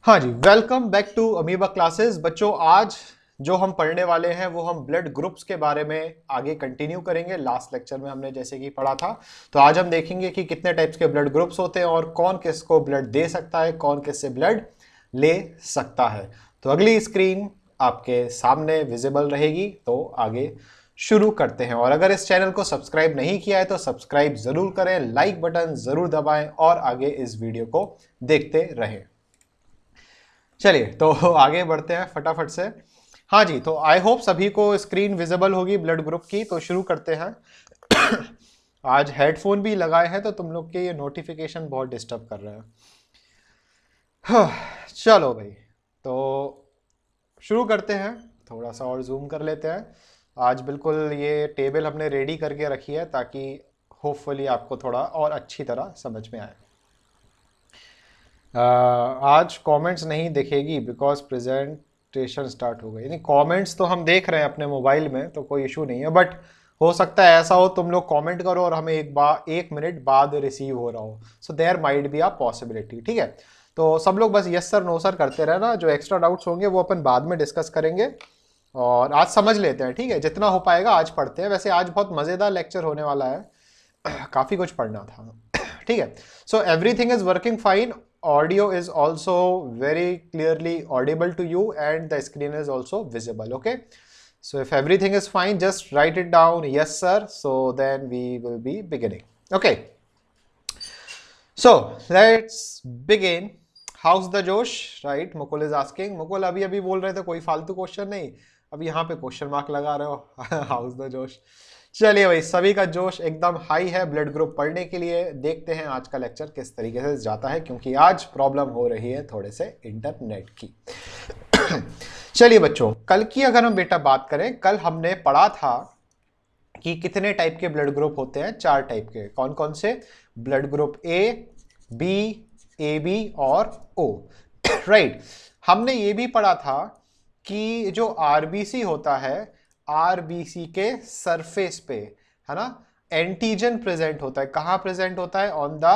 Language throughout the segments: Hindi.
हाँ जी, welcome back to Amoeba classes. बच्चों, आज जो हम पढ़ने वाले हैं वो हम ब्लड ग्रुप्स के बारे में आगे कंटिन्यू करेंगे। लास्ट लेक्चर में हमने जैसे कि पढ़ा था, तो आज हम देखेंगे कि कितने टाइप्स के ब्लड ग्रुप्स होते हैं और कौन किसको ब्लड दे सकता है, कौन किससे ब्लड ले सकता है। तो अगली स्क्रीन आपके सामने विजिबल रहेगी, तो आगे शुरू करते हैं। और अगर इस चैनल को सब्सक्राइब नहीं किया है तो सब्सक्राइब जरूर करें, लाइक बटन जरूर दबाएं और आगे इस वीडियो को देखते रहें। चलिए तो आगे बढ़ते हैं फटाफट से। हाँ जी, तो आई होप सभी को स्क्रीन विजिबल होगी ब्लड ग्रुप की। तो शुरू करते हैं। आज हेडफोन भी लगाए हैं तो तुम लोग के ये नोटिफिकेशन बहुत डिस्टर्ब कर रहे हैं। चलो भाई, तो शुरू करते हैं। थोड़ा सा और जूम कर लेते हैं। आज बिल्कुल ये टेबल हमने रेडी करके रखी है ताकि होपफुली आपको थोड़ा और अच्छी तरह समझ में आए। आज कमेंट्स नहीं दिखेगी बिकॉज प्रेजेंटेशन स्टार्ट हो गई। यानी कमेंट्स तो हम देख रहे हैं अपने मोबाइल में, तो कोई इशू नहीं है, बट हो सकता है ऐसा हो तुम लोग कमेंट करो और हमें एक मिनट बाद रिसीव हो रहा हो। So there might be a possibility. ठीक है, तो सब लोग बस यस सर नो सर करते रहना। जो एक्स्ट्रा डाउट्स होंगे वो अपन बाद में डिस्कस करेंगे और आज समझ लेते हैं। ठीक है, जितना हो पाएगा आज पढ़ते हैं। वैसे आज बहुत मज़ेदार लेक्चर होने वाला है, काफ़ी कुछ पढ़ना था। ठीक है, so everything is working fine. Audio is also very clearly audible to you and the screen is also visible. Okay, so if everything is fine, just write it down, yes sir, so then we will be beginning. Okay, so let's begin. How's the Josh? Right, Mukul is asking. Mukul अभी बोल रहे थे कोई फालतू क्वेश्चन नहीं, अब यहाँ पे क्वेश्चन मार्क लगा रहे हो। हाउस द जोश। चलिए भाई, सभी का जोश एकदम हाई है ब्लड ग्रुप पढ़ने के लिए। देखते हैं आज का लेक्चर किस तरीके से जाता है, क्योंकि आज प्रॉब्लम हो रही है थोड़े से इंटरनेट की। चलिए बच्चों, कल की अगर हम बेटा बात करें, कल हमने पढ़ा था कि कितने टाइप के ब्लड ग्रुप होते हैं। 4 टाइप के। कौन कौन से? Blood group A, B, A B और ओ। राइट, हमने ये भी पढ़ा था कि जो आरबीसी होता है, आरबीसी के सरफेस पे, है ना, एंटीजन प्रेजेंट होता है। कहां प्रेजेंट होता है? On the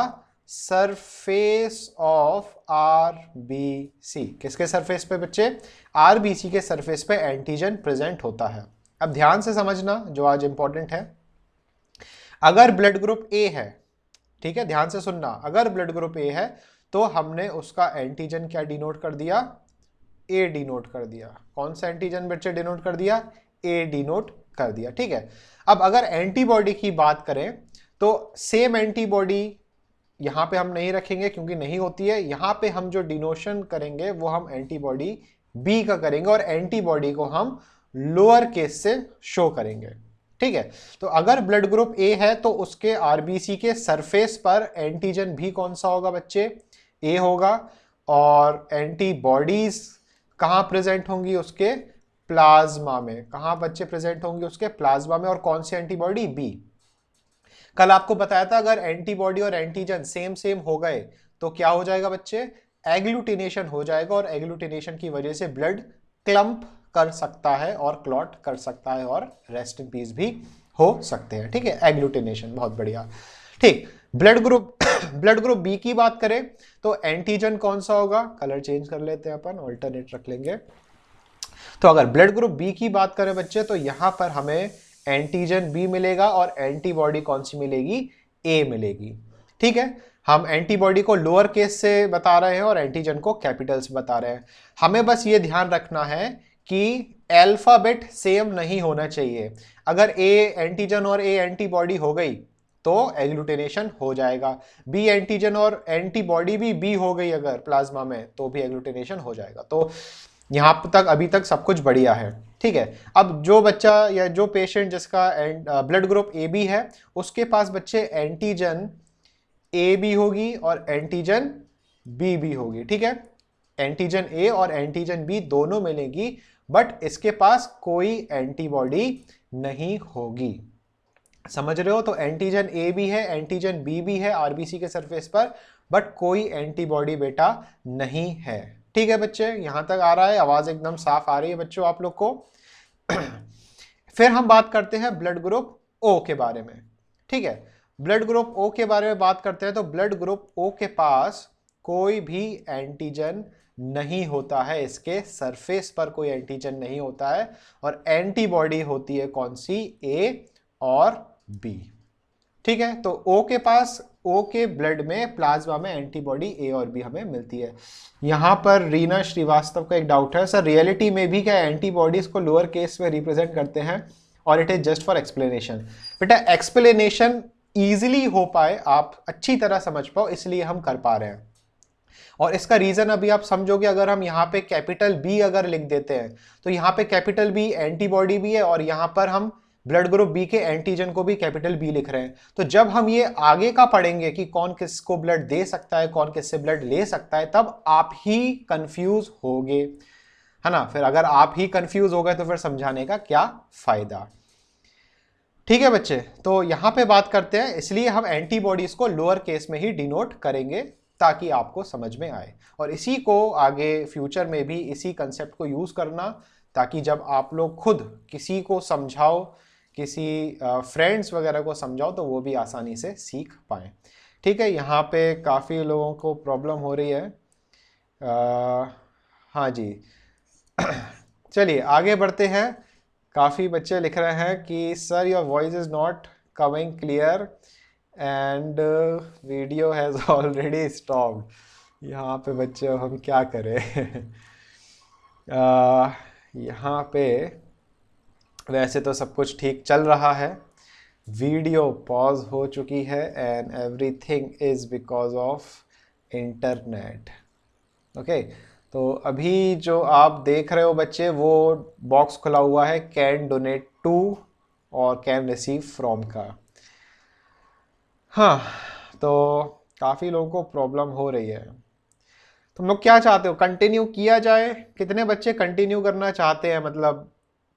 surface of RBC. किसके सरफेस पे बच्चे? आरबीसी के सरफेस पे एंटीजन प्रेजेंट होता है। अब ध्यान से समझना जो आज इंपॉर्टेंट है। अगर ब्लड ग्रुप ए है, ठीक है, ध्यान से सुनना, अगर ब्लड ग्रुप ए है तो हमने उसका एंटीजन क्या डिनोट कर दिया? ए डिनोट कर दिया। कौन सा एंटीजन बच्चे डिनोट कर दिया? ए डिनोट कर दिया। ठीक है, अब अगर एंटीबॉडी की बात करें तो सेम एंटीबॉडी यहां पे हम नहीं रखेंगे क्योंकि नहीं होती है। यहां पे हम जो डिनोशन करेंगे वो हम एंटीबॉडी बी का करेंगे और एंटीबॉडी को हम लोअर केस से शो करेंगे। ठीक है, तो अगर ब्लड ग्रुप ए है तो उसके आरबीसी के सरफेस पर एंटीजन भी कौन सा होगा बच्चे? ए होगा। और एंटीबॉडीज कहां प्रेजेंट होंगी? उसके प्लाज्मा में। कहां बच्चे प्रेजेंट होंगे? उसके प्लाज्मा में। और कौन सी एंटीबॉडी? बी। कल आपको बताया था अगर एंटीबॉडी और एंटीजन सेम सेम हो गए तो क्या हो जाएगा बच्चे? एग्लूटिनेशन हो जाएगा और एग्लूटिनेशन की वजह से ब्लड क्लम्प कर सकता है और क्लॉट कर सकता है और रेस्ट इन पीस भी हो सकते हैं। ठीक है, एग्लूटिनेशन, बहुत बढ़िया। ठीक, ब्लड ग्रुप बी की बात करें तो एंटीजन कौन सा होगा? कलर चेंज कर लेते हैं अपन, ऑल्टरनेट रख लेंगे। तो अगर ब्लड ग्रुप बी की बात करें बच्चे तो यहां पर हमें एंटीजन बी मिलेगा और एंटीबॉडी कौन सी मिलेगी? ए मिलेगी। ठीक है, हम एंटीबॉडी को लोअर केस से बता रहे हैं और एंटीजन को कैपिटल से बता रहे हैं। हमें बस ये ध्यान रखना है कि अल्फाबेट सेम नहीं होना चाहिए। अगर ए एंटीजन और ए एंटीबॉडी हो गई तो एग्लूटिनेशन हो जाएगा। बी एंटीजन और एंटीबॉडी भी बी हो गई अगर प्लाज्मा में तो भी एग्लूटिनेशन हो जाएगा। तो यहां तक अभी तक सब कुछ बढ़िया है। ठीक है, अब जो बच्चा या जो पेशेंट जिसका ब्लड ग्रुप ए बी है उसके पास बच्चे एंटीजन ए बी होगी और एंटीजन बी भी होगी। ठीक है, एंटीजन ए और एंटीजन बी दोनों मिलेंगी, बट इसके पास कोई एंटीबॉडी नहीं होगी। समझ रहे हो? तो एंटीजन ए भी है, एंटीजन बी भी है आरबीसी के सरफेस पर, बट कोई एंटीबॉडी बेटा नहीं है। ठीक है बच्चे, यहां तक आ रहा है? आवाज एकदम साफ आ रही है बच्चों आप लोग को? फिर हम बात करते हैं ब्लड ग्रुप ओ के बारे में। ठीक है, ब्लड ग्रुप ओ के बारे में बात करते हैं तो ब्लड ग्रुप ओ के पास कोई भी एंटीजन नहीं होता है, इसके सरफेस पर कोई एंटीजन नहीं होता है, और एंटीबॉडी होती है कौन सी, ए और बी। ठीक है, तो ओ के पास, ओ के ब्लड में, प्लाज्मा में एंटीबॉडी ए और बी हमें मिलती है। यहां पर रीना श्रीवास्तव का एक डाउट है, सर रियलिटी में भी क्या एंटीबॉडीज को लोअर केस में रिप्रेजेंट करते हैं, और it is just for explanation? बेटा एक्सप्लेनेशन इजीली हो पाए, आप अच्छी तरह समझ पाओ, इसलिए हम कर पा रहे हैं। और इसका रीजन अभी आप समझोगे, अगर हम यहाँ पे कैपिटल बी अगर लिख देते हैं, तो यहाँ पे कैपिटल बी एंटीबॉडी भी है, और यहाँ पर हम ब्लड ग्रुप बी के एंटीजन को भी कैपिटल बी लिख रहे हैं। तो जब हम ये आगे का पढ़ेंगे कि कौन किसको ब्लड दे सकता है, कौन किससे ब्लड ले सकता है, तब आप ही कंफ्यूज होगे, है ना। फिर अगर आप ही कंफ्यूज हो गए तो फिर समझाने का क्या फायदा। ठीक है बच्चे, तो यहां पे बात करते हैं, इसलिए हम एंटीबॉडीज को लोअर केस में ही डिनोट करेंगे ताकि आपको समझ में आए, और इसी को आगे फ्यूचर में भी इसी कंसेप्ट को यूज करना, ताकि जब आप लोग खुद किसी को समझाओ, किसी फ्रेंड्स वगैरह को समझाओ, तो वो भी आसानी से सीख पाए। ठीक है, यहाँ पे काफ़ी लोगों को प्रॉब्लम हो रही है। हाँ जी चलिए आगे बढ़ते हैं। काफ़ी बच्चे लिख रहे हैं कि sir your voice is not coming clear and video has already stopped. यहाँ पे बच्चे हम क्या करें यहाँ पे वैसे तो सब कुछ ठीक चल रहा है, वीडियो पॉज हो चुकी है, and everything is because of internet. Okay, तो अभी जो आप देख रहे हो बच्चे, वो बॉक्स खुला हुआ है कैन डोनेट टू और कैन रिसीव फ्रॉम का। हाँ, तो काफ़ी लोगों को प्रॉब्लम हो रही है। तुम लोग क्या चाहते हो, कंटिन्यू किया जाए? कितने बच्चे कंटिन्यू करना चाहते हैं, मतलब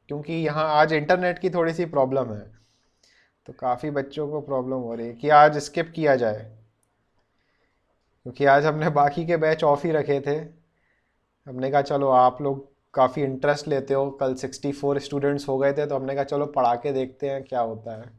क्योंकि यहाँ आज इंटरनेट की थोड़ी सी प्रॉब्लम है, तो काफ़ी बच्चों को प्रॉब्लम हो रही है कि आज स्किप किया जाए, क्योंकि आज हमने बाकी के बैच ऑफ ही रखे थे। हमने कहा चलो आप लोग काफ़ी इंटरेस्ट लेते हो, कल 64 स्टूडेंट्स हो गए थे, तो हमने कहा चलो पढ़ा के देखते हैं क्या होता है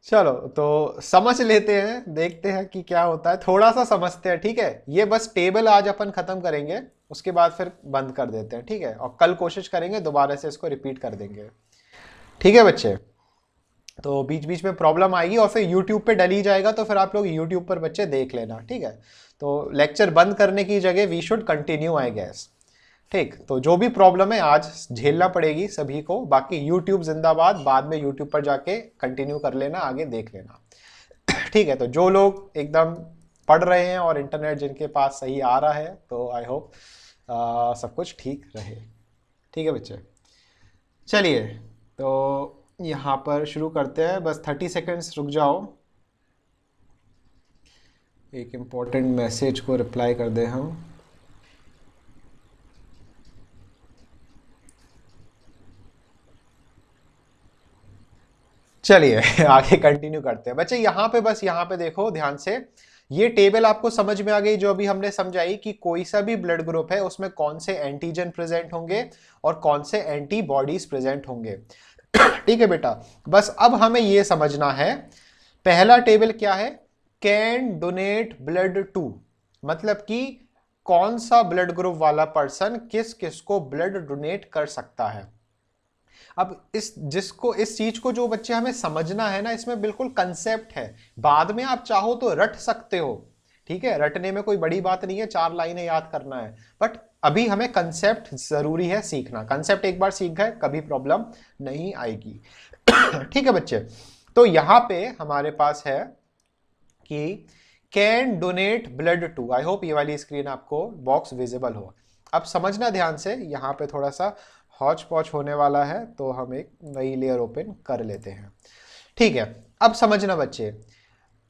चलो तो समझ लेते हैं, देखते हैं कि क्या होता है, थोड़ा सा समझते हैं। ठीक है, ये बस टेबल आज अपन खत्म करेंगे, उसके बाद फिर बंद कर देते हैं। ठीक है, और कल कोशिश करेंगे दोबारा से इसको रिपीट कर देंगे। ठीक है बच्चे, तो बीच बीच में प्रॉब्लम आएगी और फिर YouTube पे डली जाएगा, तो फिर आप लोग YouTube पर बच्चे देख लेना। ठीक है, तो लेक्चर बंद करने की जगह we should continue I guess. ठीक, तो जो भी प्रॉब्लम है आज झेलना पड़ेगी सभी को, बाकी YouTube जिंदाबाद, बाद में YouTube पर जाके कंटिन्यू कर लेना, आगे देख लेना। ठीक है, तो जो लोग एकदम पढ़ रहे हैं और इंटरनेट जिनके पास सही आ रहा है, तो आई होप सब कुछ ठीक रहे। ठीक है बच्चे, चलिए तो यहाँ पर शुरू करते हैं, बस 30 सेकेंड्स रुक जाओ, एक इम्पोर्टेंट मैसेज को रिप्लाई कर दें हम। चलिए आगे कंटिन्यू करते हैं बच्चे। यहाँ पे बस यहाँ पे देखो ध्यान से, ये टेबल आपको समझ में आ गई जो अभी हमने समझाई कि कोई सा भी ब्लड ग्रुप है उसमें कौन से एंटीजन प्रेजेंट होंगे और कौन से एंटीबॉडीज प्रेजेंट होंगे। ठीक है बेटा, बस अब हमें ये समझना है, पहला टेबल क्या है, कैन डोनेट ब्लड टू, मतलब कि कौन सा ब्लड ग्रुप वाला पर्सन किस किस को ब्लड डोनेट कर सकता है। अब इस चीज को जो बच्चे हमें समझना है ना, इसमें बिल्कुल कंसेप्ट है, बाद में आप चाहो तो रट सकते हो। ठीक है, रटने में कोई बड़ी बात नहीं है, 4 लाइनें याद करना है, बट अभी हमें कंसेप्ट जरूरी है सीखना। कंसेप्ट एक बार सीख गए कभी प्रॉब्लम नहीं आएगी ठीक है बच्चे, तो यहां पे हमारे पास है कि can donate blood too. I hope ये वाली स्क्रीन आपको बॉक्स विजिबल हो। अब समझना ध्यान से, यहाँ पे थोड़ा सा हॉच पॉच होने वाला है, तो हम एक नई लेयर ओपन कर लेते हैं। ठीक है, अब समझना बच्चे,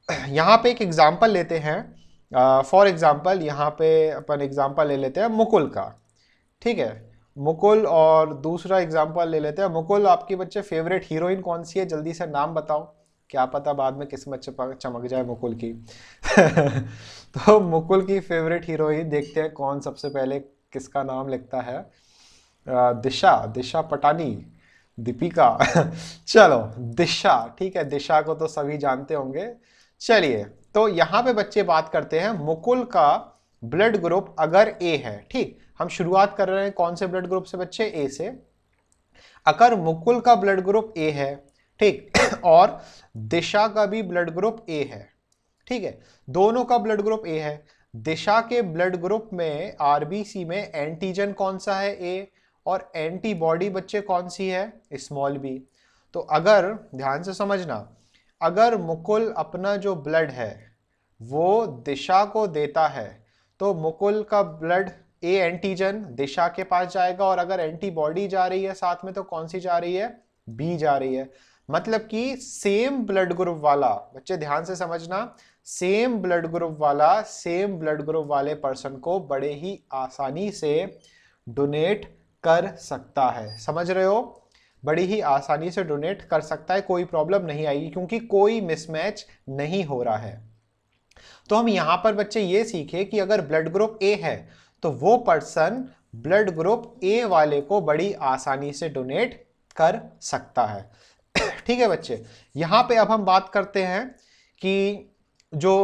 यहाँ पे एक एग्जाम्पल लेते हैं। फॉर एग्जाम्पल यहाँ पे अपन एग्जाम्पल ले लेते हैं मुकुल का। ठीक है, मुकुल, और दूसरा एग्जाम्पल ले लेते हैं मुकुल, आपकी बच्चे फेवरेट हीरोइन कौन सी है, जल्दी से नाम बताओ, क्या पता बाद में किस्मत चमक जाए मुकुल की तो मुकुल की फेवरेट हीरोइन देखते हैं कौन सबसे पहले किसका नाम लिखता है। दिशा, दिशा पटानी, दीपिका चलो दिशा, ठीक है, दिशा को तो सभी जानते होंगे। चलिए, तो यहां पे बच्चे बात करते हैं मुकुल का ब्लड ग्रुप अगर ए है, ठीक, हम शुरुआत कर रहे हैं कौन से ब्लड ग्रुप से बच्चे, ए से। अगर मुकुल का ब्लड ग्रुप ए है, ठीक, और दिशा का भी ब्लड ग्रुप ए है, ठीक है, दोनों का ब्लड ग्रुप ए है। दिशा के ब्लड ग्रुप में आरबीसी में एंटीजन कौन सा है, ए, और एंटीबॉडी बच्चे कौन सी है, स्मॉल बी। तो अगर ध्यान से समझना, अगर मुकुल अपना जो ब्लड है वो दिशा को देता है तो मुकुल का ब्लड ए एंटीजन दिशा के पास जाएगा, और अगर एंटीबॉडी जा रही है साथ में तो कौन सी जा रही है, बी जा रही है। मतलब कि सेम ब्लड ग्रुप वाला, बच्चे ध्यान से समझना, सेम ब्लड ग्रुप वाले पर्सन को बड़े ही आसानी से डोनेट कर सकता है। समझ रहे हो, बड़ी ही आसानी से डोनेट कर सकता है, कोई प्रॉब्लम नहीं आएगी क्योंकि कोई मिसमैच नहीं हो रहा है। तो हम यहां पर बच्चे ये सीखे कि अगर ब्लड ग्रुप ए है तो वो पर्सन ब्लड ग्रुप ए वाले को बड़ी आसानी से डोनेट कर सकता है। ठीक है बच्चे, यहां पे अब हम बात करते हैं कि जो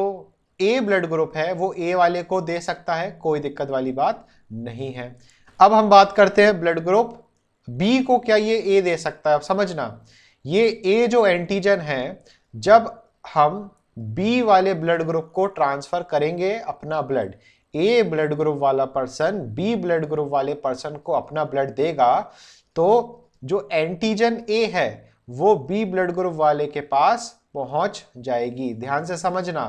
ए ब्लड ग्रुप है वो ए वाले को दे सकता है, कोई दिक्कत वाली बात नहीं है। अब हम बात करते हैं ब्लड ग्रुप बी को, क्या ये ए दे सकता है। अब समझना, ये ए जो एंटीजन है, जब हम बी वाले ब्लड ग्रुप को ट्रांसफर करेंगे अपना ब्लड, ए ब्लड ग्रुप वाला पर्सन बी ब्लड ग्रुप वाले पर्सन को अपना ब्लड देगा, तो जो एंटीजन ए है वो बी ब्लड ग्रुप वाले के पास पहुंच जाएगी। ध्यान से समझना,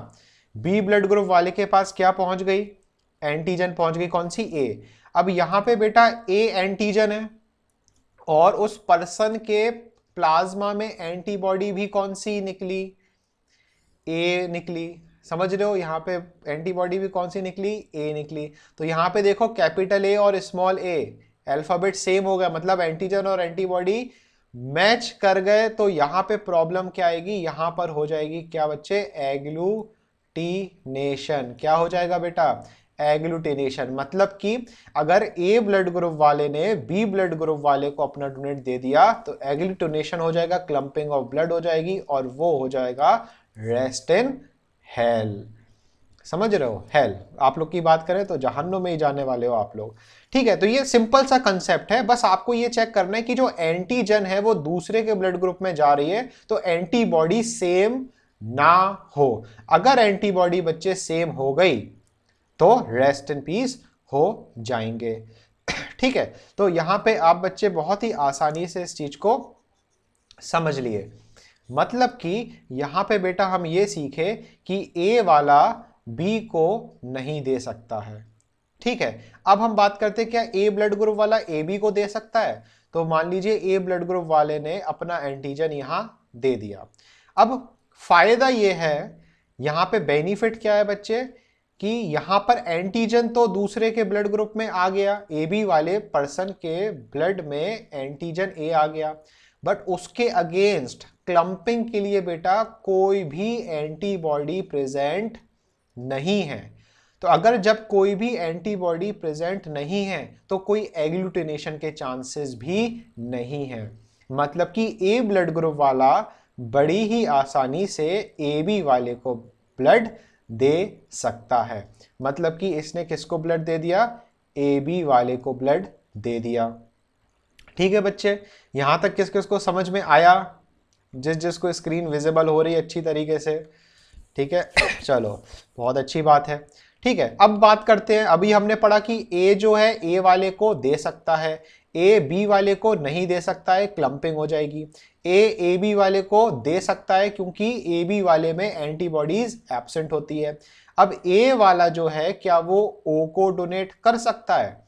बी ब्लड ग्रुप वाले के पास क्या पहुंच गई, एंटीजन पहुंच गई, कौन सी, ए। अब यहां पे बेटा ए एंटीजन है और उस पर्सन के प्लाज्मा में एंटीबॉडी भी कौन सी निकली, ए निकली। समझ रहे हो, यहाँ पे एंटीबॉडी भी कौन सी निकली, ए निकली। तो यहाँ पे देखो कैपिटल ए और स्मॉल ए अल्फाबेट सेम हो गया, मतलब एंटीजन और एंटीबॉडी मैच कर गए। तो यहाँ पे प्रॉब्लम क्या आएगी, यहाँ पर हो जाएगी क्या बच्चे, एग्लूटिनेशन। क्या हो जाएगा बेटा, एग्लूटिनेशन। मतलब कि अगर ए ब्लड ग्रुप वाले ने बी ब्लड ग्रुप वाले को अपना डोनेट दे दिया तो एग्लूटिनेशन हो जाएगा, क्लम्पिंग ऑफ ब्लड हो जाएगी, और वो हो जाएगा रेस्ट इन हेल। समझ रहे हो, हेल, आप लोग की बात करें तो जहन्नुम में ही जाने वाले हो आप लोग। ठीक है, तो ये सिंपल सा कंसेप्ट है, बस आपको ये चेक करना है कि जो एंटीजन है वो दूसरे के ब्लड ग्रुप में जा रही है तो एंटीबॉडी सेम ना हो। अगर एंटीबॉडी बच्चे सेम हो गई तो रेस्ट इन पीस हो जाएंगे। ठीक है, तो यहां पे आप बच्चे बहुत ही आसानी से इस चीज को समझ लिए। मतलब कि यहां पे बेटा हम ये सीखे कि ए वाला बी को नहीं दे सकता है। ठीक है, अब हम बात करते हैं क्या ए ब्लड ग्रुप वाला ए बी को दे सकता है। तो मान लीजिए ए ब्लड ग्रुप वाले ने अपना एंटीजन यहां दे दिया। अब फायदा ये है, यहां पे बेनिफिट क्या है बच्चे, कि यहां पर एंटीजन तो दूसरे के ब्लड ग्रुप में आ गया, ए बी वाले पर्सन के ब्लड में एंटीजन ए आ गया, बट उसके अगेंस्ट क्लम्पिंग के लिए बेटा कोई भी एंटीबॉडी प्रेजेंट नहीं है। तो अगर जब कोई भी एंटीबॉडी प्रेजेंट नहीं है तो कोई एग्लूटिनेशन के चांसेस भी नहीं है। मतलब कि ए ब्लड ग्रुप वाला बड़ी ही आसानी से ए बी वाले को ब्लड दे सकता है। मतलब कि इसने किसको ब्लड दे दिया, ए बी वाले को ब्लड दे दिया। ठीक है बच्चे, यहां तक किस किस को समझ में आया, जिस जिसको स्क्रीन विजिबल हो रही है अच्छी तरीके से। ठीक है, चलो बहुत अच्छी बात है। ठीक है, अब बात करते हैं, अभी हमने पढ़ा कि ए जो है ए वाले को दे सकता है, ए बी वाले को नहीं दे सकता है, क्लम्पिंग हो जाएगी। ए बी वाले को दे सकता है क्योंकि ए बी वाले में एंटीबॉडीज एब्सेंट होती है। अब ए वाला जो है क्या वो ओ को डोनेट कर सकता है।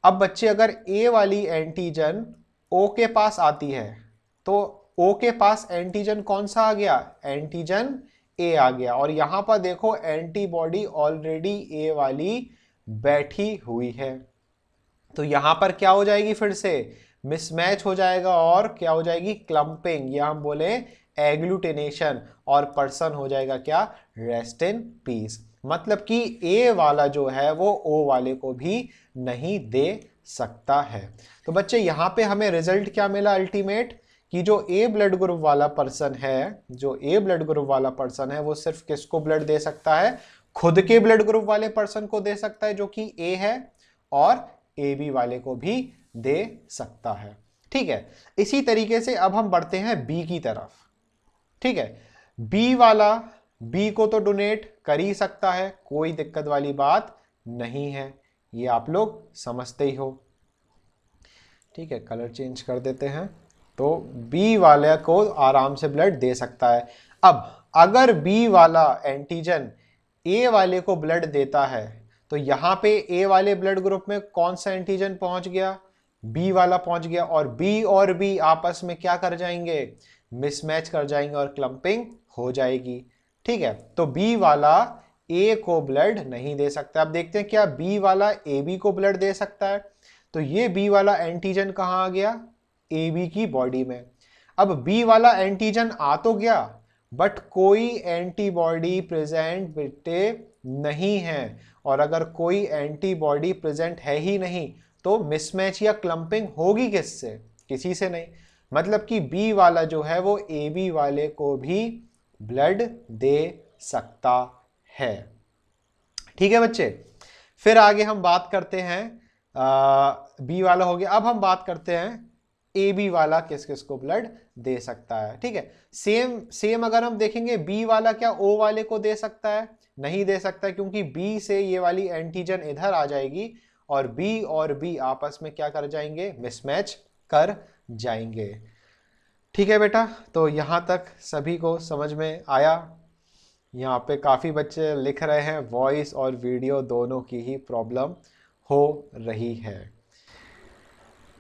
अब बच्चे अगर ए वाली एंटीजन ओ के पास आती है तो ओ के पास एंटीजन कौन सा आ गया, एंटीजन ए आ गया, और यहां पर देखो एंटीबॉडी ऑलरेडी ए वाली बैठी हुई है। तो यहां पर क्या हो जाएगी, फिर से मिसमैच हो जाएगा और क्या हो जाएगी, क्लम्पिंग, या हम बोले एग्लूटिनेशन, और पर्सन हो जाएगा क्या, रेस्ट इन पीस। मतलब कि ए वाला जो है वो ओ वाले को भी नहीं दे सकता है। तो बच्चे यहां पे हमें रिजल्ट क्या मिला अल्टीमेट, कि जो ए ब्लड ग्रुप वाला पर्सन है, जो ए ब्लड ग्रुप वाला पर्सन है, वो सिर्फ किसको ब्लड दे सकता है? खुद के ब्लड ग्रुप वाले पर्सन को दे सकता है जो कि ए है, और ए बी वाले को भी दे सकता है। ठीक है, इसी तरीके से अब हम बढ़ते हैं बी की तरफ। ठीक है, बी वाला, बी को तो डोनेट कर ही सकता है, कोई दिक्कत वाली बात नहीं है, ये आप लोग समझते ही हो। ठीक है, कलर चेंज कर देते हैं। तो बी वाले को आराम से ब्लड दे सकता है। अब अगर बी वाला एंटीजन ए वाले को ब्लड देता है, तो यहां पे ए वाले ब्लड ग्रुप में कौन सा एंटीजन पहुंच गया? बी वाला पहुंच गया, और बी आपस में क्या कर जाएंगे? मिसमैच कर जाएंगे और क्लम्पिंग हो जाएगी। ठीक है, तो बी वाला ए को ब्लड नहीं दे सकता। अब देखते हैं क्या बी वाला ए बी को ब्लड दे सकता है। तो ये बी वाला एंटीजन कहां आ गया? ए बी की बॉडी में। अब बी वाला एंटीजन आ तो गया, बट कोई एंटीबॉडी प्रेजेंट बेटे नहीं है, और अगर कोई एंटीबॉडी प्रेजेंट है ही नहीं तो मिसमैच या क्लम्पिंग होगी किससे? किसी से नहीं। मतलब कि बी वाला जो है वो ए बी वाले को भी ब्लड दे सकता है। ठीक है बच्चे, फिर आगे हम बात करते हैं, बी वाला हो गया। अब हम बात करते हैं ए बी वाला किस किस को ब्लड दे सकता है। ठीक है, सेम अगर हम देखेंगे, बी वाला क्या ओ वाले को दे सकता है? नहीं दे सकता, क्योंकि बी से ये वाली एंटीजन इधर आ जाएगी और बी आपस में क्या कर जाएंगे? मिसमैच कर जाएंगे। ठीक है बेटा, तो यहां तक सभी को समझ में आया? यहाँ पे काफ़ी बच्चे लिख रहे हैं वॉइस और वीडियो दोनों की ही प्रॉब्लम हो रही है।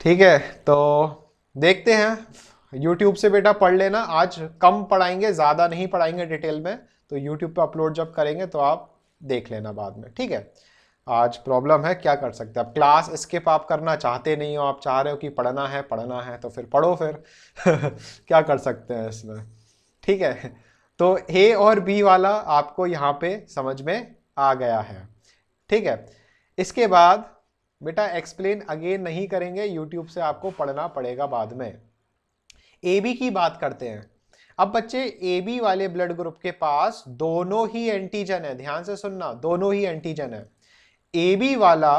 ठीक है, तो देखते हैं, YouTube से बेटा पढ़ लेना। आज कम पढ़ाएंगे, ज़्यादा नहीं पढ़ाएंगे डिटेल में, तो YouTube पे अपलोड जब करेंगे तो आप देख लेना बाद में। ठीक है, आज प्रॉब्लम है, क्या कर सकते हैं। अब क्लास स्किप आप करना चाहते नहीं हो, आप चाह रहे हो कि पढ़ना है तो फिर पढ़ो फिर क्या कर सकते हैं इसमें। ठीक है, तो ए और बी वाला आपको यहाँ पे समझ में आ गया है। ठीक है, इसके बाद बेटा एक्सप्लेन अगेन नहीं करेंगे, यूट्यूब से आपको पढ़ना पड़ेगा बाद में। ए बी की बात करते हैं। अब बच्चे ए बी वाले ब्लड ग्रुप के पास दोनों ही एंटीजन है, ध्यान से सुनना, दोनों ही एंटीजन है। ए बी वाला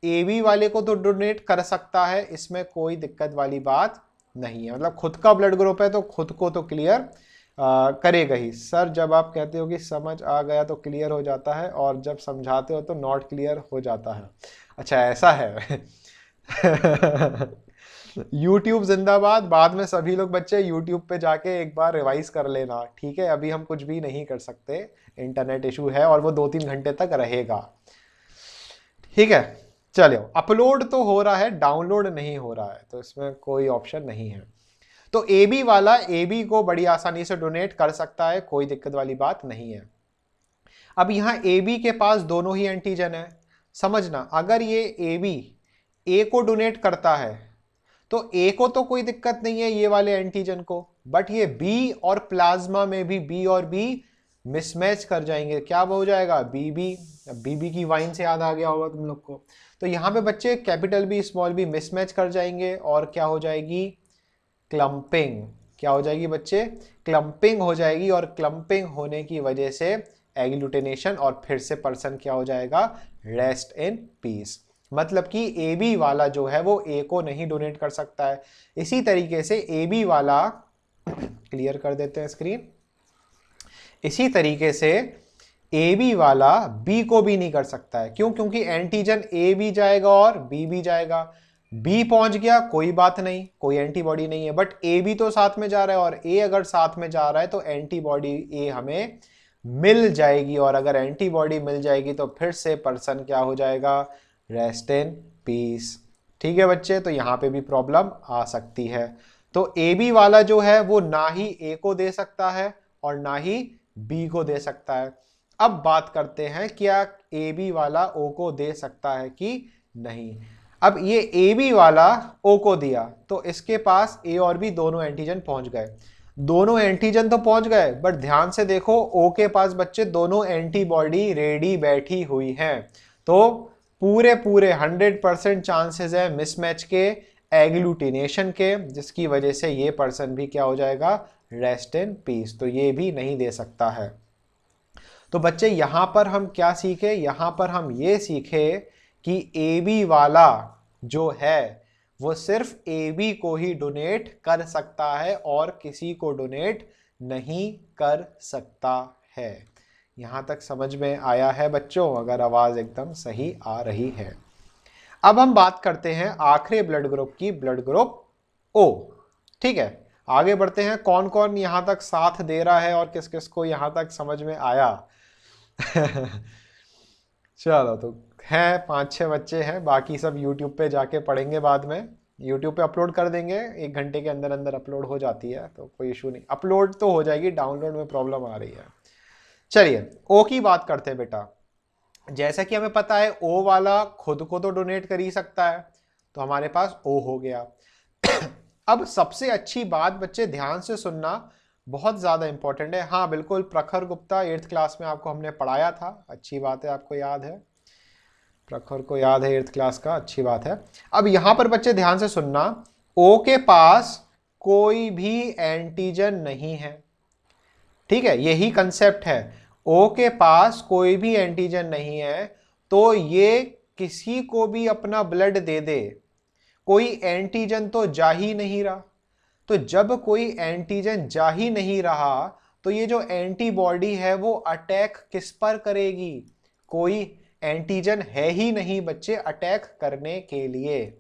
ए बी वाले को तो डोनेट कर सकता है, इसमें कोई दिक्कत वाली बात नहीं है। मतलब खुद का ब्लड ग्रुप है तो खुद को तो क्लियर करेगा ही। सर जब आप कहते हो कि समझ आ गया तो क्लियर हो जाता है, और जब समझाते हो तो नॉट क्लियर हो जाता है। अच्छा ऐसा है YouTube जिंदाबाद। बाद में सभी लोग बच्चे YouTube पे जाके एक बार रिवाइज कर लेना। ठीक है, अभी हम कुछ भी नहीं कर सकते, इंटरनेट इशू है और वो 2-3 घंटे तक रहेगा। ठीक है, चलो अपलोड तो हो रहा है, डाउनलोड नहीं हो रहा है, तो इसमें कोई ऑप्शन नहीं है। तो ए बी वाला ए बी को बड़ी आसानी से डोनेट कर सकता है, कोई दिक्कत वाली बात नहीं है। अब यहां ए बी के पास दोनों ही एंटीजन है। समझना, अगर ये ए बी ए को डोनेट करता है तो ए को तो कोई दिक्कत नहीं है ये वाले एंटीजन को, बट ये बी और प्लाज्मा में भी बी और बी मिसमैच कर जाएंगे। क्या हो जाएगा? बीबी की वाइन से याद आ गया होगा तुम लोग को। तो यहाँ पे बच्चे capital B small B mismatch कर जाएंगे और क्या हो जाएगी? क्लम्पिंग। क्या हो जाएगी बच्चे? क्लम्पिंग हो जाएगी, और क्लम्पिंग होने की वजह से एग्लूटिनेशन, और फिर से पर्सन क्या हो जाएगा? Rest in peace. मतलब कि ए बी वाला जो है वो ए को नहीं डोनेट कर सकता है। इसी तरीके से ए बी वाला क्लियर कर देते हैं स्क्रीन। इसी तरीके से ए बी वाला बी को भी नहीं कर सकता है। क्यों? क्योंकि एंटीजन ए भी जाएगा और बी भी जाएगा। बी पहुंच गया, कोई बात नहीं, कोई एंटीबॉडी नहीं है, बट ए भी तो साथ में जा रहा है, और ए अगर साथ में जा रहा है तो एंटीबॉडी ए हमें मिल जाएगी, और अगर एंटीबॉडी मिल जाएगी तो फिर से पर्सन क्या हो जाएगा? Rest in peace. ठीक है बच्चे, तो यहां पे भी प्रॉब्लम आ सकती है। तो ए बी वाला जो है वो ना ही ए को दे सकता है और ना ही बी को दे सकता है। अब बात करते हैं क्या ए बी वाला ओ को दे सकता है कि नहीं। अब ये ए बी वाला ओ को दिया तो इसके पास ए और बी दोनों एंटीजन पहुंच गए। दोनों एंटीजन तो पहुंच गए, बट ध्यान से देखो ओ के पास बच्चे दोनों एंटीबॉडी रेडी बैठी हुई हैं। तो पूरे 100% चांसेस है मिसमैच के, एग्लूटिनेशन के, जिसकी वजह से ये पर्सन भी क्या हो जाएगा, रेस्ट इन पीस, तो ये भी नहीं दे सकता है। तो बच्चे यहां पर हम क्या सीखे, यहां पर हम ये सीखे कि ए बी वाला जो है वो सिर्फ ए बी को ही डोनेट कर सकता है और किसी को डोनेट नहीं कर सकता है। यहां तक समझ में आया है बच्चों? अगर आवाज एकदम सही आ रही है। अब हम बात करते हैं आखिरी ब्लड ग्रुप की, ब्लड ग्रुप ओ। ठीक है, आगे बढ़ते हैं। कौन कौन यहां तक साथ दे रहा है और किस किस को यहां तक समझ में आया? चलो, तो हैं 5-6 बच्चे हैं, बाकी सब यूट्यूब पे जाके पढ़ेंगे बाद में। यूट्यूब पे अपलोड कर देंगे, 1 घंटे के अंदर अंदर अपलोड हो जाती है, तो कोई इशू नहीं, अपलोड तो हो जाएगी, डाउनलोड में प्रॉब्लम आ रही है। चलिए ओ की बात करते हैं बेटा। जैसा कि हमें पता है ओ वाला खुद को तो डोनेट कर ही सकता है, तो हमारे पास ओ हो गया। अब सबसे अच्छी बात बच्चे ध्यान से सुनना, बहुत ज्यादा इंपॉर्टेंट है। हाँ बिल्कुल, प्रखर गुप्ता 8th क्लास में आपको हमने पढ़ाया था, अच्छी बात है, आपको याद है, प्रखर को याद है 8th क्लास का, अच्छी बात है। अब यहां पर बच्चे ध्यान से सुनना, ओ के पास कोई भी एंटीजन नहीं है। ठीक है, यही कंसेप्ट है, ओ के पास कोई भी एंटीजन नहीं है, तो ये किसी को भी अपना ब्लड दे दे, कोई एंटीजन तो जा ही नहीं रहा। तो जब कोई एंटीजन जा ही नहीं रहा, तो ये जो एंटीबॉडी है वो अटैक किस पर करेगी? कोई एंटीजन है ही नहीं बच्चे अटैक करने के लिए।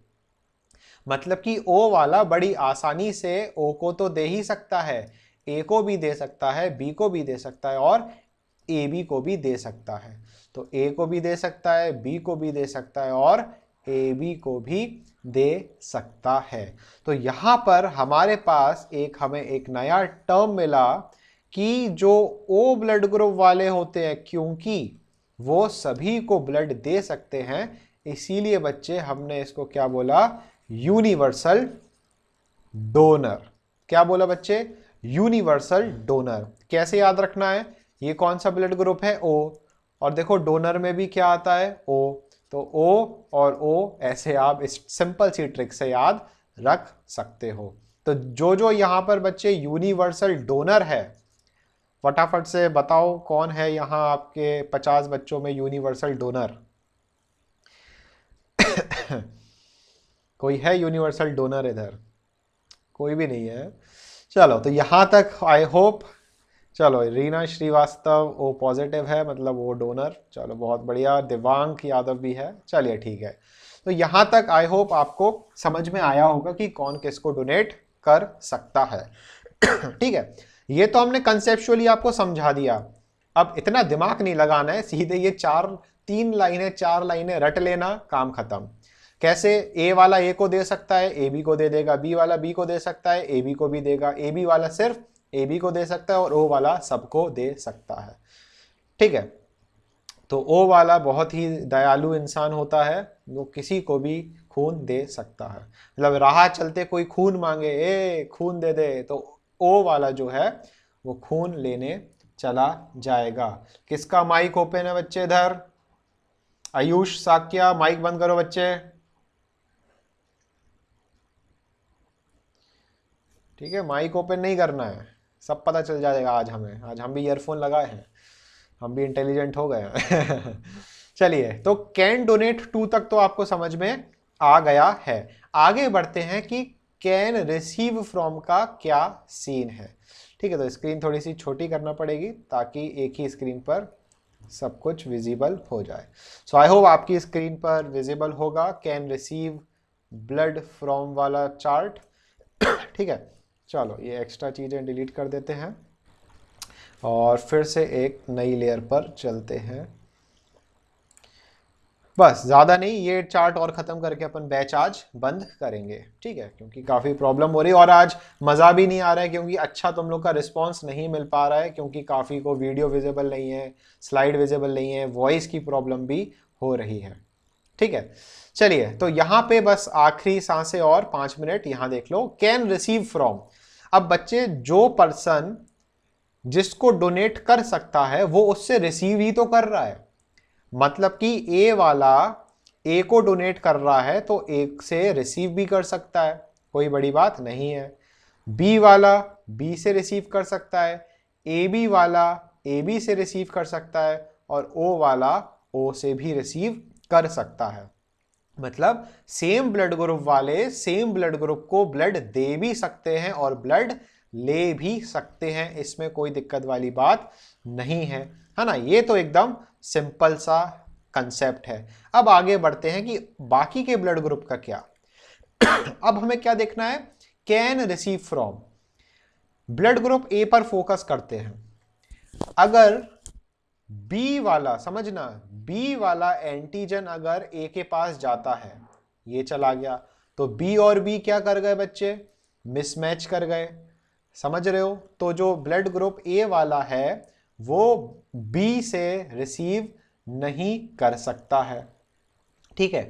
मतलब कि ओ वाला बड़ी आसानी से ओ को तो दे ही सकता है, ए को भी दे सकता है, बी को भी दे सकता है और ए बी को भी दे सकता है। तो ए को भी दे सकता है, बी को भी दे सकता है और ए बी को भी दे सकता है। तो यहां पर हमारे पास हमें एक नया टर्म मिला कि जो ओ ब्लड ग्रुप वाले होते हैं, क्योंकि वो सभी को ब्लड दे सकते हैं, इसीलिए बच्चे हमने इसको क्या बोला, यूनिवर्सल डोनर। क्या बोला बच्चे? Universal donor. कैसे याद रखना है, ये कौन सा ब्लड ग्रुप है, ओ, और देखो डोनर में भी क्या आता है, ओ, तो ओ और ओ ऐसे आप इस सिंपल सी ट्रिक से याद रख सकते हो। तो जो जो यहां पर बच्चे यूनिवर्सल डोनर है, फटाफट से बताओ कौन है यहां आपके 50 बच्चों में यूनिवर्सल डोनर? कोई है यूनिवर्सल डोनर इधर? कोई भी नहीं है। चलो, तो यहां तक आई होप, चलो रीना श्रीवास्तव ओ पॉजिटिव है, मतलब वो डोनर, चलो बहुत बढ़िया। दिवांक यादव भी है, चलिए ठीक है। तो यहां तक आई होप आपको समझ में आया होगा कि कौन किसको डोनेट कर सकता है। ठीक है, ये तो हमने कंसेप्चुअली आपको समझा दिया। अब इतना दिमाग नहीं लगाना है, सीधे ये 3 लाइनें 4 लाइनें रट लेना, काम खत्म। कैसे? ए वाला ए को दे सकता है, ए बी को दे देगा, बी वाला बी को दे सकता है, ए बी को भी देगा, ए बी वाला सिर्फ ए बी को दे सकता है और ओ वाला सबको दे सकता है। ठीक है, तो ओ वाला बहुत ही दयालु इंसान होता है, वो किसी को भी खून दे सकता है। मतलब राह चलते कोई खून मांगे, ए खून दे दे, तो ओ वाला जो है वो खून लेने चला जाएगा। किसका माइक ओपन है बच्चे इधर? आयुष साक्या, माइक बंद करो बच्चे। ठीक है, माइक ओपन नहीं करना है, सब पता चल जाएगा आज हमें, आज हम भी ईयरफोन लगाए हैं, हम भी इंटेलिजेंट हो गए हैं। चलिए, तो कैन डोनेट 2 तक तो आपको समझ में आ गया है। आगे बढ़ते हैं कि कैन रिसीव फ्रॉम का क्या सीन है। ठीक है, तो स्क्रीन थोड़ी सी छोटी करना पड़ेगी ताकि एक ही स्क्रीन पर सब कुछ विजिबल हो जाए। सो आई होप आपकी स्क्रीन पर विजिबल होगा कैन रिसीव ब्लड फ्रॉम वाला चार्ट। ठीक है, चलो ये एक्स्ट्रा चीज़ें डिलीट कर देते हैं और फिर से एक नई लेयर पर चलते हैं। बस ज़्यादा नहीं, ये चार्ट और ख़त्म करके अपन बैच आज बंद करेंगे। ठीक है, क्योंकि काफ़ी प्रॉब्लम हो रही है और आज मज़ा भी नहीं आ रहा है, क्योंकि अच्छा तुम लोग का रिस्पांस नहीं मिल पा रहा है, क्योंकि काफ़ी को वीडियो विजिबल नहीं है, स्लाइड विजिबल नहीं है, वॉइस की प्रॉब्लम भी हो रही है। ठीक है, चलिए, तो यहाँ पे बस आखिरी सांसें और 5 मिनट यहाँ देख लो। कैन रिसीव फ्रॉम, अब बच्चे जो पर्सन जिसको डोनेट कर सकता है वो उससे रिसीव ही तो कर रहा है। मतलब कि ए वाला ए को डोनेट कर रहा है तो एक से रिसीव भी कर सकता है, कोई बड़ी बात नहीं है। बी वाला बी से रिसीव कर सकता है, ए बी वाला ए बी से रिसीव कर सकता है, और ओ वाला ओ से भी रिसीव कर सकता है। मतलब सेम ब्लड ग्रुप वाले सेम ब्लड ग्रुप को ब्लड दे भी सकते हैं और ब्लड ले भी सकते हैं, इसमें कोई दिक्कत वाली बात नहीं है ना। ये तो एकदम सिंपल सा कंसेप्ट है। अब आगे बढ़ते हैं कि बाकी के ब्लड ग्रुप का क्या। अब हमें क्या देखना है, can receive from. Blood group ए पर फोकस करते हैं। अगर बी वाला, समझना, बी वाला एंटीजन अगर ए के पास जाता है, ये चला गया, तो बी और बी क्या कर गए बच्चे, मिसमैच कर गए, समझ रहे हो। तो जो ब्लड ग्रुप ए वाला है वो बी से रिसीव नहीं कर सकता है, ठीक है।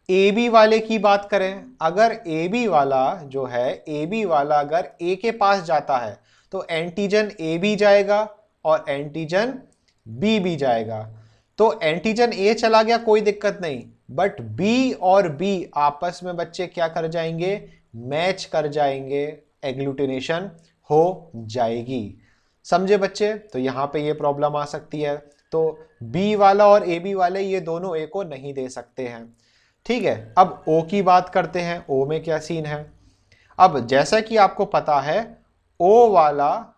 ए बी वाले की बात करें, अगर ए बी वाला जो है, ए बी वाला अगर ए के पास जाता है तो एंटीजन ए भी जाएगा और एंटीजन बी भी जाएगा। तो एंटीजन ए चला गया, कोई दिक्कत नहीं, बट बी और बी आपस में बच्चे क्या कर जाएंगे, मैच कर जाएंगे, एग्लूटिनेशन हो जाएगी। समझे बच्चे। तो यहां पे ये प्रॉब्लम आ सकती है। तो बी वाला और ए बी वाले ये दोनों ए को नहीं दे सकते हैं, ठीक है। अब ओ की बात करते हैं, ओ में क्या सीन है। अब जैसा कि आपको पता है, ओ वाला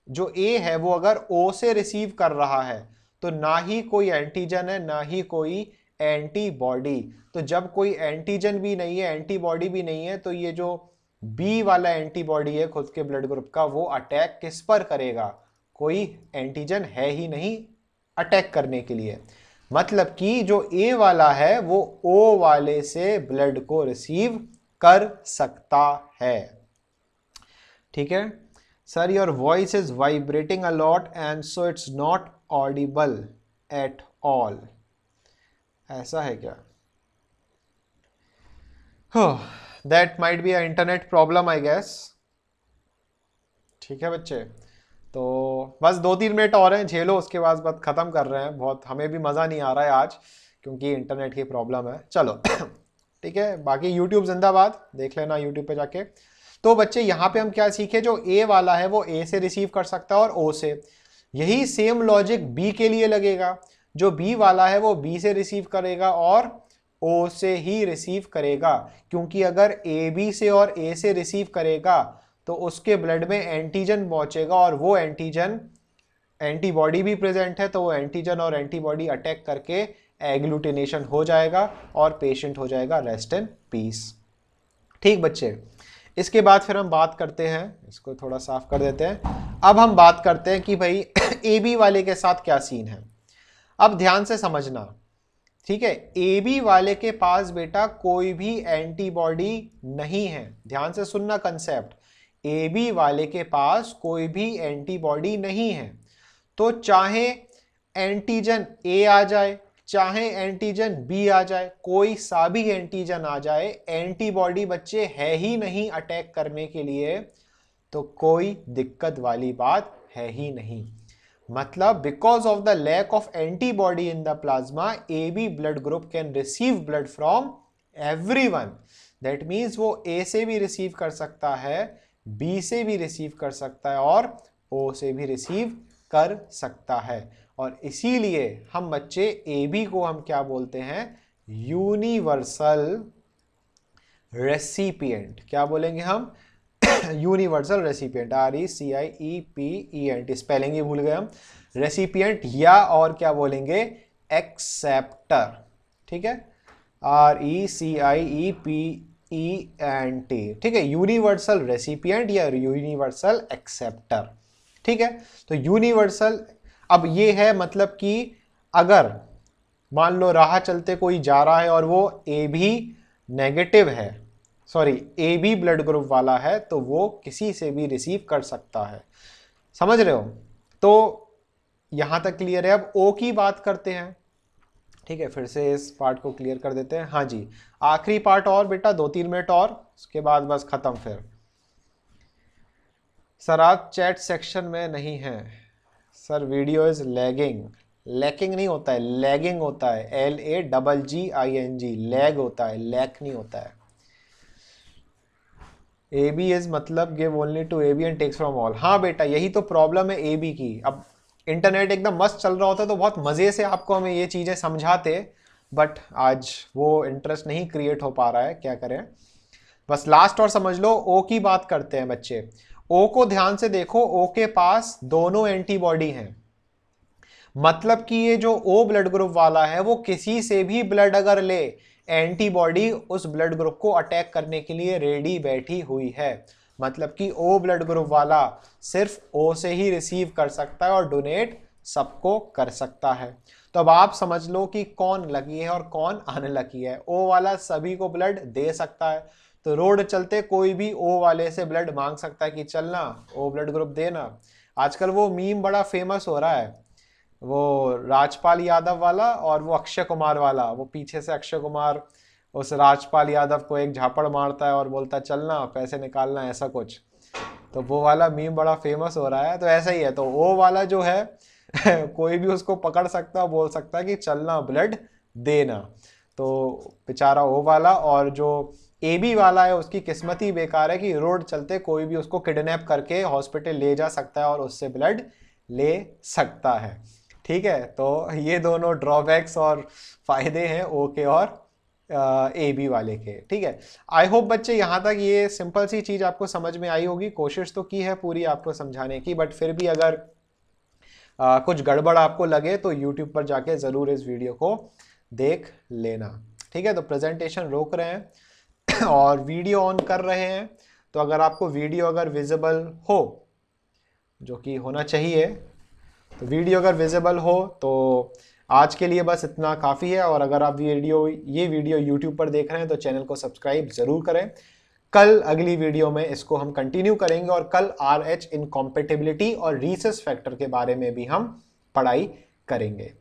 जो ए है वो अगर ओ से रिसीव कर रहा है तो ना ही कोई एंटीजन है ना ही कोई एंटीबॉडी। तो जब कोई एंटीजन भी नहीं है एंटीबॉडी भी नहीं है, तो ये जो बी वाला एंटीबॉडी है खुद के ब्लड ग्रुप का, वो अटैक किस पर करेगा, कोई एंटीजन है ही नहीं अटैक करने के लिए। मतलब कि जो ए वाला है वो ओ वाले से ब्लड को रिसीव कर सकता है, ठीक है। Sir your voice is vibrating a lot and so it's not audible at all, ऐसा है क्या। That might be a internet problem I guess, ठीक है बच्चे। तो बस 2-3 मिनट और हैं, झेलो, उसके बाद बात खत्म कर रहे हैं। बहुत हमें भी मज़ा नहीं आ रहा है आज क्योंकि इंटरनेट की प्रॉब्लम है। चलो ठीक है, बाकी यूट्यूब जिंदाबाद, देख लेना यूट्यूब पे जाके। तो बच्चे यहाँ पे हम क्या सीखे, जो ए वाला है वो ए से रिसीव कर सकता है और ओ से। यही सेम लॉजिक बी के लिए लगेगा, जो बी वाला है वो बी से रिसीव करेगा और ओ से ही रिसीव करेगा, क्योंकि अगर ए बी से और ए से रिसीव करेगा तो उसके ब्लड में एंटीजन पहुंचेगा और वो एंटीजन, एंटीबॉडी भी प्रेजेंट है, तो वो एंटीजन और एंटीबॉडी अटैक करके एग्लूटिनेशन हो जाएगा और पेशेंट हो जाएगा रेस्ट इन पीस, ठीक बच्चे। इसके बाद फिर हम बात करते हैं, इसको थोड़ा साफ कर देते हैं। अब हम बात करते हैं कि भाई ए बी वाले के साथ क्या सीन है। अब ध्यान से समझना, ठीक है। ए बी वाले के पास बेटा कोई भी एंटीबॉडी नहीं है, ध्यान से सुनना कंसेप्ट। ए बी वाले के पास कोई भी एंटीबॉडी नहीं है, तो चाहे एंटीजन ए आ जाए चाहे एंटीजन बी आ जाए, कोई सा भी एंटीजन आ जाए, एंटीबॉडी बच्चे है ही नहीं अटैक करने के लिए, तो कोई दिक्कत वाली बात है ही नहीं। मतलब because of the lack of antibody in the plasma, A B blood group can receive blood from everyone. That means वो ए से भी रिसीव कर सकता है, बी से भी रिसीव कर सकता है और ओ से भी रिसीव कर सकता है। और इसीलिए हम बच्चे ए बी को हम क्या बोलते हैं, यूनिवर्सल रेसिपिएंट। क्या बोलेंगे हम, यूनिवर्सल रेसिपिएंट, RECIPENT, स्पेलिंग ही भूल गए हम, रेसिपिएंट, या और क्या बोलेंगे, एक्सेप्टर, ठीक है, RECIPENT, ठीक है, यूनिवर्सल रेसिपिएंट या यूनिवर्सल एक्सेप्टर, ठीक है। तो यूनिवर्सल, अब ये है मतलब कि अगर मान लो राह चलते कोई जा रहा है और वो ए बी नेगेटिव है, sorry A B blood group वाला है, तो वो किसी से भी रिसीव कर सकता है, समझ रहे हो। तो यहां तक क्लियर है। अब ओ की बात करते हैं, ठीक है, फिर से इस पार्ट को क्लियर कर देते हैं। हाँ जी, आखिरी पार्ट और बेटा, 2-3 मिनट और, उसके बाद बस खत्म। फिर सर आप चैट सेक्शन में नहीं हैं sir, video is lagging, lacking नहीं होता है, लैगिंग होता है, LAGGING, लैग होता है, लैक नहीं होता है। AB इज मतलब give only to AB and takes from all. हाँ बेटा, यही तो प्रॉब्लम है AB की। अब इंटरनेट एकदम मस्त चल रहा होता तो बहुत मजे से आपको हमें ये चीजें समझाते, बट आज वो इंटरेस्ट नहीं क्रिएट हो पा रहा है, क्या करें। बस लास्ट और समझ लो, ओ की बात करते हैं बच्चे। ओ को ध्यान से देखो, ओ के पास दोनों एंटीबॉडी हैं। मतलब कि ये जो ओ ब्लड ग्रुप वाला है वो किसी से भी ब्लड अगर ले, एंटीबॉडी उस ब्लड ग्रुप को अटैक करने के लिए रेडी बैठी हुई है। मतलब कि ओ ब्लड ग्रुप वाला सिर्फ ओ से ही रिसीव कर सकता है और डोनेट सबको कर सकता है। तो अब आप समझ लो कि कौन लकी है और कौन अनलकी है। ओ वाला सभी को ब्लड दे सकता है, तो रोड चलते कोई भी ओ वाले से ब्लड मांग सकता है कि चलना ओ ब्लड ग्रुप देना। आजकल वो मीम बड़ा फेमस हो रहा है, वो राजपाल यादव वाला और वो अक्षय कुमार वाला। वो पीछे से अक्षय कुमार उस राजपाल यादव को एक झापड़ मारता है और बोलता है चलना पैसे निकालना, ऐसा कुछ। तो वो वाला मीम बड़ा फेमस हो रहा है। तो ऐसा ही है, तो वो वाला जो है कोई भी उसको पकड़ सकता है, बोल सकता है कि चलना ब्लड देना। तो बेचारा वो वाला, और जो AB वाला है उसकी किस्मत ही बेकार है कि रोड चलते कोई भी उसको किडनैप करके हॉस्पिटल ले जा सकता है और उससे ब्लड ले सकता है। ठीक है, तो ये दोनों ड्रॉबैक्स और फायदे हैं ओ के और AB वाले के। ठीक है, आई होप बच्चे यहाँ तक ये सिंपल सी चीज आपको समझ में आई होगी। कोशिश तो की है पूरी आपको समझाने की, बट फिर भी अगर कुछ गड़बड़ आपको लगे तो YouTube पर जाके जरूर इस वीडियो को देख लेना। ठीक है, तो प्रेजेंटेशन रोक रहे हैं और वीडियो ऑन कर रहे हैं। तो अगर आपको वीडियो अगर विजिबल हो, जो कि होना चाहिए, तो वीडियो अगर विजिबल हो तो आज के लिए बस इतना काफ़ी है। और अगर आप ये वीडियो YouTube पर देख रहे हैं तो चैनल को सब्सक्राइब जरूर करें। कल अगली वीडियो में इसको हम कंटिन्यू करेंगे और कल RH इनकॉम्पेटिबिलिटी और रीसेस फैक्टर के बारे में भी हम पढ़ाई करेंगे।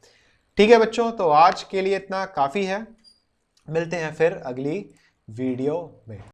ठीक है बच्चों, तो आज के लिए इतना काफ़ी है। मिलते हैं फिर अगली वीडियो में।